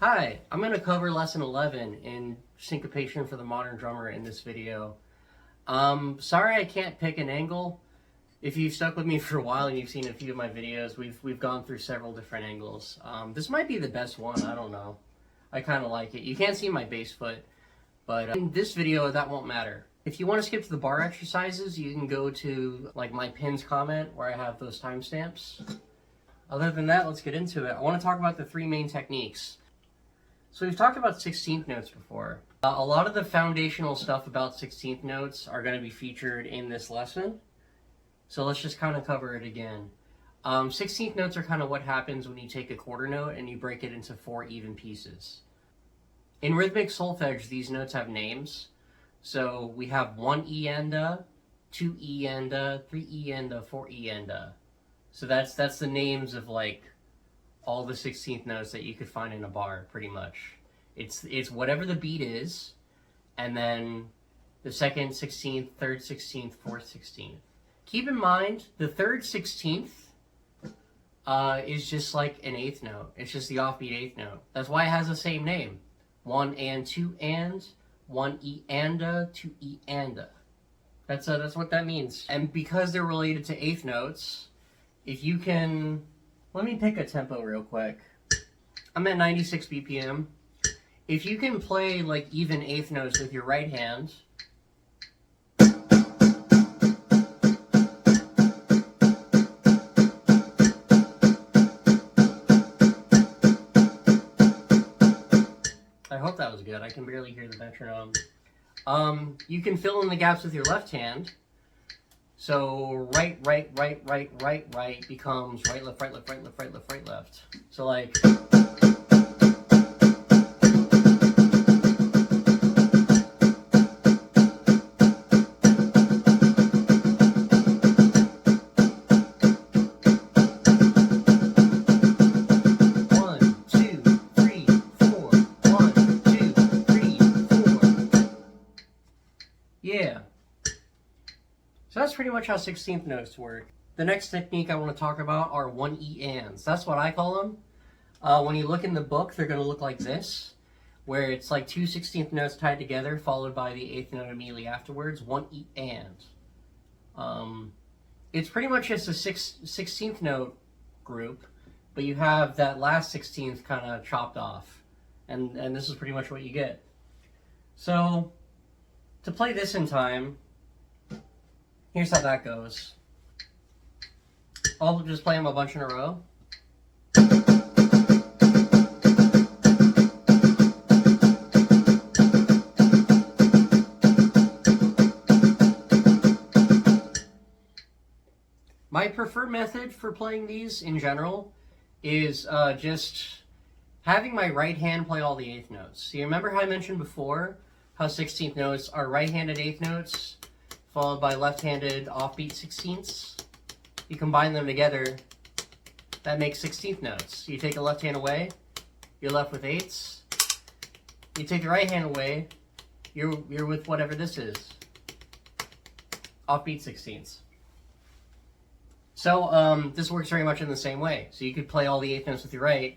Hi, I'm going to cover lesson 11 in Syncopation for the Modern Drummer in this video. Sorry I can't pick an angle. If you've stuck with me for a while and you've seen a few of my videos, we've gone through several different angles. This might be the best one, I don't know. I kind of like it. You can't see my bass foot, but in this video that won't matter. If you want to skip to the bar exercises, you can go to like my pins comment where I have those timestamps. Other than that, let's get into it. I want to talk about the three main techniques. So we've talked about 16th notes before. A lot of the foundational stuff about 16th notes are going to be featured in this lesson. So let's just kind of cover it again. 16th notes are kind of what happens when you take a quarter note and you break it into 4 even pieces. In rhythmic solfege, these notes have names. So we have 1 E-enda, 2 E-enda, 3 E-enda, 4 E-enda. So that's the names of like all the 16th notes that you could find in a bar, pretty much. It's whatever the beat is, and then the 2nd 16th, 3rd 16th, 4th 16th. Keep in mind, the 3rd 16th is just like an 8th note. It's just the offbeat 8th note. That's why it has the same name. 1 and 2 and, 1 E-anda, 2 E-anda. That's what that means. And because they're related to 8th notes, if you can... Let me pick a tempo real quick. I'm at 96 BPM. If you can play like even 8th notes with your right hand, I hope that was good. I can barely hear the metronome. You can fill in the gaps with your left hand. So right becomes right, left, right, left, right, left, right, left, right, left. So like... Yeah. So that's pretty much how 16th notes work. The next technique I want to talk about are 1E-ands. That's what I call them. When you look in the book, they're going to look like this, where it's like 2 16th notes tied together, followed by the 8th note immediately afterwards. 1E-and. It's pretty much just a 16th note group, but you have that last 16th kind of chopped off. And this is pretty much what you get. So, to play this in time, here's how that goes. I'll just play them a bunch in a row. My preferred method for playing these in general is just having my right hand play all the 8th notes. So you remember how I mentioned before how 16th notes are right-handed 8th notes followed by left-handed offbeat 16ths? You combine them together, that makes 16th notes. You take the left hand away, you're left with 8ths. You take the right hand away, you're with whatever this is. Offbeat 16ths. So this works very much in the same way. So you could play all the 8th notes with your right.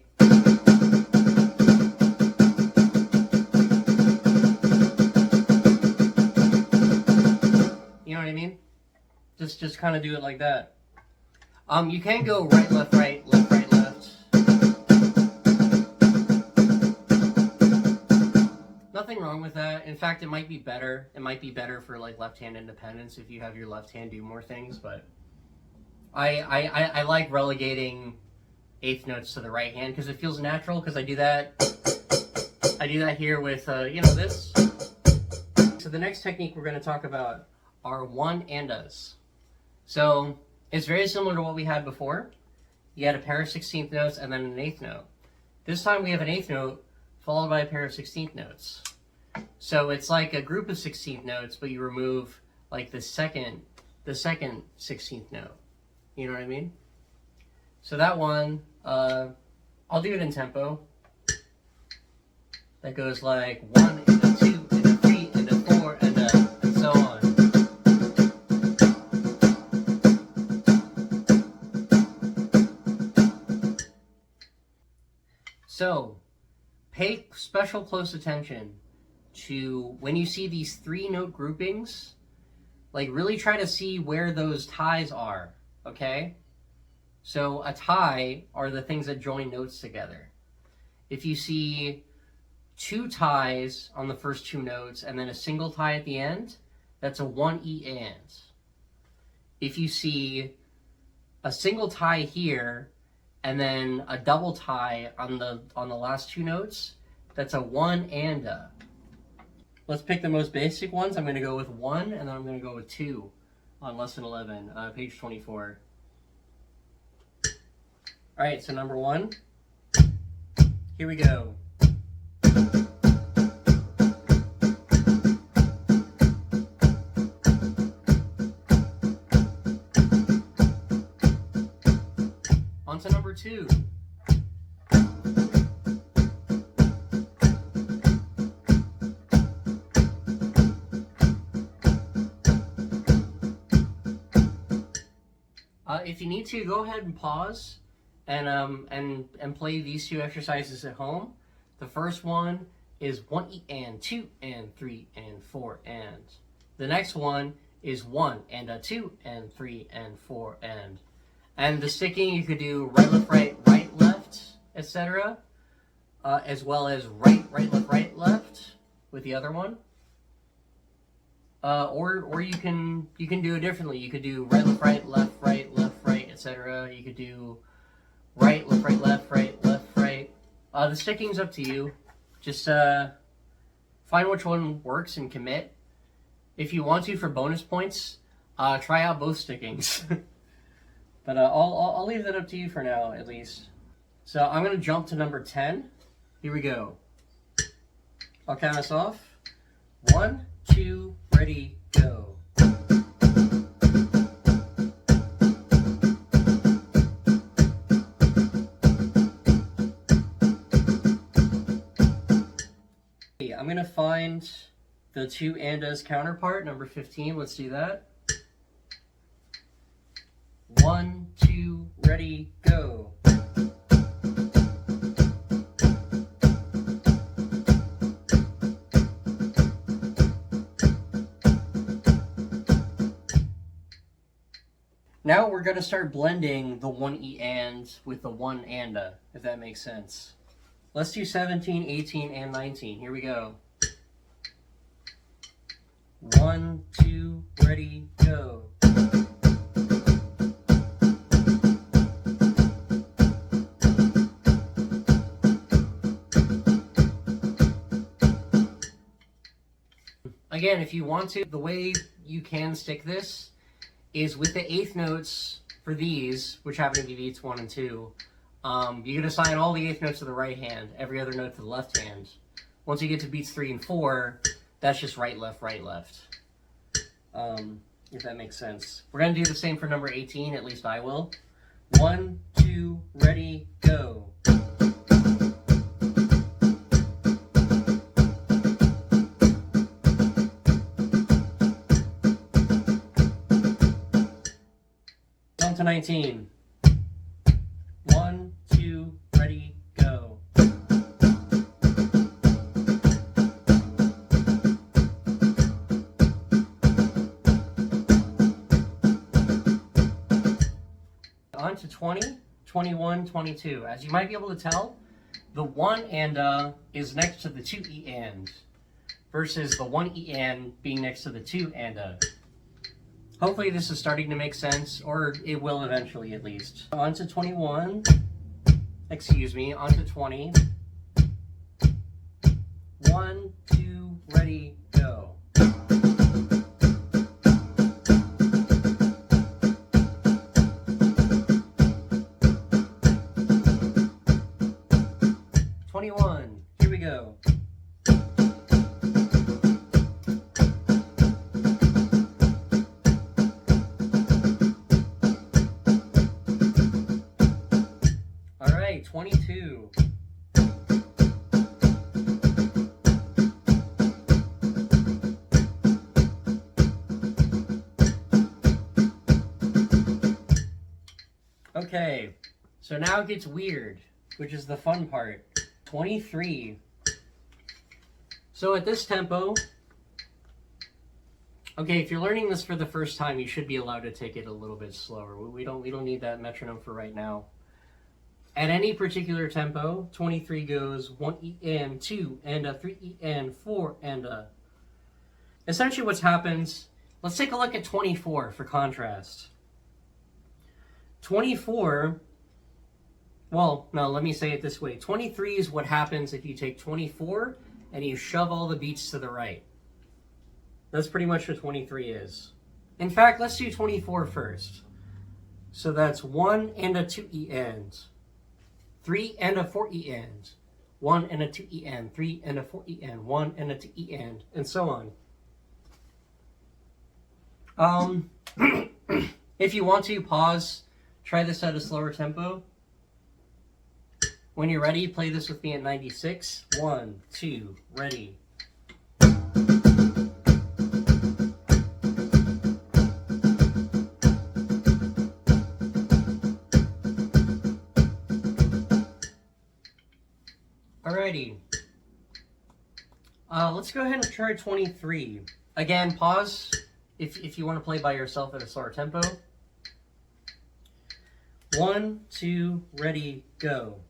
You know what I mean? Just kind of do it like that. You can go right, left, right, left, right, left. Nothing wrong with that. In fact, it might be better. It might be better for like left-hand independence if you have your left hand do more things. But I like relegating 8th notes to the right hand because it feels natural. Because I do that here with you know, this. So the next technique we're going to talk about are 1-andas. So it's very similar to what we had before. You had a pair of 16th notes and then an 8th note. This time we have an 8th note followed by a pair of 16th notes. So it's like a group of 16th notes, but you remove like the second 16th note. You know what I mean? So that one, I'll do it in tempo. That goes like 1 and a 2 and a 3 and a 4 and so on. So Pay special close attention to when you see these 3-note groupings. Like, really try to see where those ties are, okay? So a tie are the things that join notes together. If you see 2 ties on the first 2 notes and then a single tie at the end, that's a 1E and. If you see a single tie here and then a double tie on the last 2 notes, that's a 1 and a. Let's pick the most basic ones. I'm going to go with 1, and then I'm going to go with 2 on lesson 11, page 24. All right, so number 1. Here we go. On to number 2. If you need to, go ahead and pause and play these 2 exercises at home. The first one is 1 and 2 and 3 and 4 and. The next one is 1 and a 2 and 3 and 4 and. And the sticking, you could do right, left, etc. As well as right, left with the other one. Or you can do it differently. You could do right, left, right, etc. You could do right, left, right. The sticking's up to you. Just find which one works and commit. If you want to, for bonus points, try out both stickings. But I'll leave that up to you for now, at least. So I'm going to jump to number 10. Here we go. I'll count us off. 1, 2, ready, go. I'm going to find the 2 andas counterpart, number 15. Let's do that. 1, 2, ready, go. Now we're going to start blending the 1E and with the 1 anda, if that makes sense. Let's do 17, 18, and 19. Here we go. 1, 2, ready, go. Again, if you want to, the way you can stick this is with the 8th notes for these, which happen to be beats 1 and 2. You can assign all the 8th notes to the right hand, every other note to the left hand. Once you get to beats 3 and 4, that's just right, left. If that makes sense. We're going to do the same for number 18, at least I will. 1, 2, ready, go. On to 19. 1, 2, ready, go. On to 20, 21, 22. As you might be able to tell, the 1 and is next to the 2E and versus the 1E and being next to the 2 and. Hopefully this is starting to make sense, or it will eventually at least. On to 21. Excuse me, on to 20. 1, 2, ready, go. Here we go. All right, 22. Okay, so now it gets weird, which is the fun part. 23. So at this tempo, okay, if you're learning this for the first time, you should be allowed to take it a little bit slower. We don't need that metronome for right now. At any particular tempo, 23 goes 1 E and 2 and a 3 E and 4 and a. Essentially what's happens, let's take a look at 24 for contrast. 24, well, no, let me say it this way. 23 is what happens if you take 24 and you shove all the beats to the right. That's pretty much what 23 is. In fact, let's do 24 first. So that's 1 and a 2 E and, 3 and a 4 E and, 1 and a 2 E and, 3 and a 4 E and, 1 and a 2 E and so on. If you want to, pause, try this at a slower tempo. When you're ready, play this with me at 96. 1, 2, ready. Alrighty. Let's go ahead and try 23. Again, pause if you want to play by yourself at a slower tempo. 1, 2, ready, go.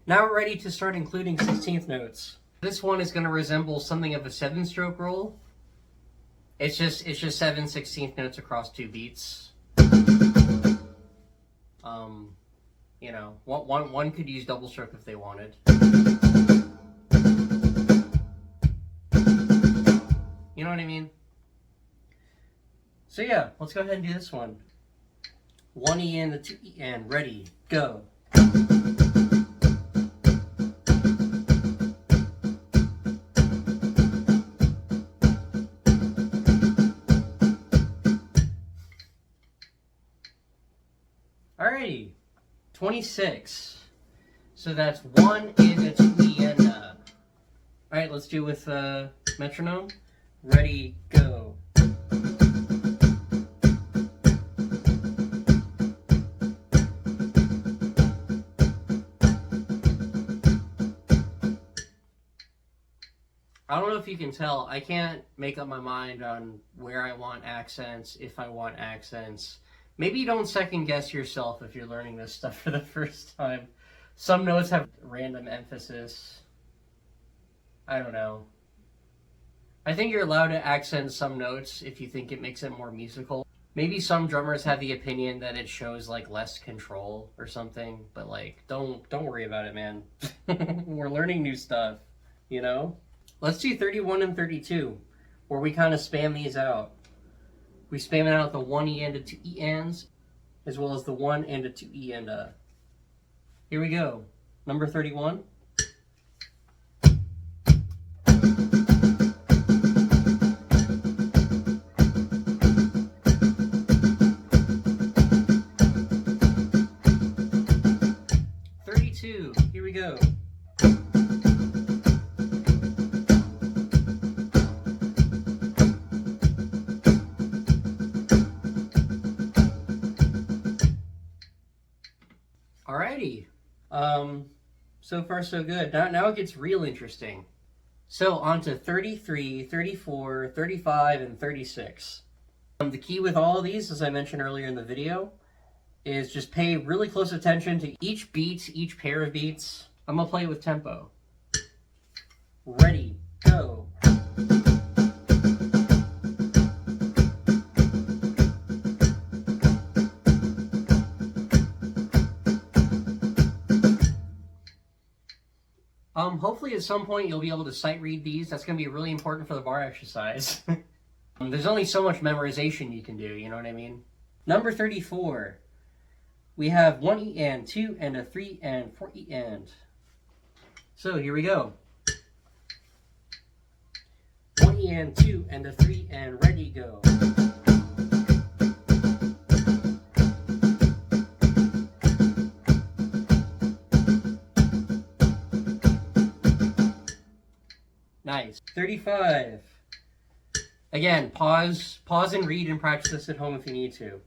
Now we're ready to start including 16th notes. This one is going to resemble something of a 7-stroke roll. It's just 7 16th notes across 2 beats. You know, one could use double stroke if they wanted. You know what I mean? So yeah, let's go ahead and do this one. 1 E and the 2 E and, ready, go. Alrighty, 26. So that's 1 and a 2 E and a. Alright, let's do it with metronome. Ready, go. I don't know if you can tell, I can't make up my mind on where I want accents, if I want accents. Maybe don't second guess yourself if you're learning this stuff for the first time. Some notes have random emphasis. I don't know. I think you're allowed to accent some notes if you think it makes it more musical. Maybe some drummers have the opinion that it shows like less control or something, but like don't worry about it, man. We're learning new stuff, you know? Let's do 31 and 32, where we kind of spam these out. We spam out the 1 E and a 2 E ands, as well as the 1 and a 2 E and a. Here we go. Number 31. Here we go. Alrighty. So far so good. Now it gets real interesting. So on to 33, 34, 35, and 36. The key with all of these, as I mentioned earlier in the video, is just pay really close attention to each beat, each pair of beats. I'm gonna play it with tempo. Ready, go. Hopefully at some point you'll be able to sight read these. That's gonna be really important for the bar exercise. There's only so much memorization you can do, you know what I mean? Number 34. We have 1 E and, 2 and a 3 and 4 E and. So here we go. 1 E and, 2 and a 3 and, ready, go. Nice. 35. Again, pause and read and practice this at home if you need to.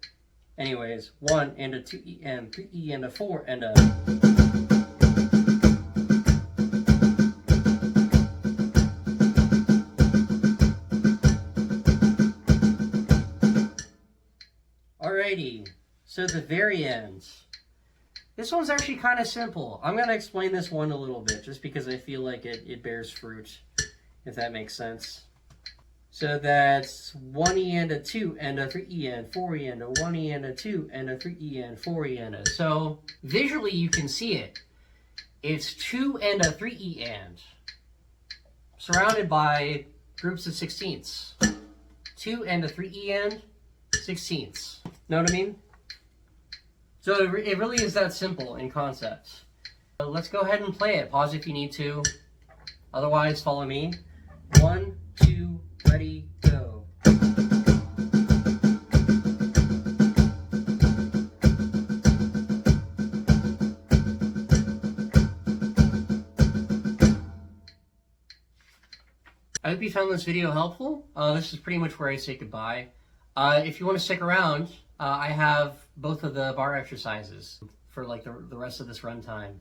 Anyways, 1 and a 2 E and 3 E and a 4 and a. Alrighty, so the very end. This one's actually kind of simple. I'm going to explain this one a little bit just because I feel like it bears fruit, if that makes sense. So that's 1E and a 2 and a 3E and 4E and a 1E and a 2 and a 3E and 4E and a. So visually you can see it. It's 2 and a 3E and surrounded by groups of sixteenths. 2 and a 3E and sixteenths. Know what I mean? So it really is that simple in concept. So let's go ahead and play it. Pause if you need to. Otherwise, follow me. 1, 2, ready, go. I hope you found this video helpful. This is pretty much where I say goodbye. If you want to stick around, I have both of the bar exercises for like the rest of this runtime.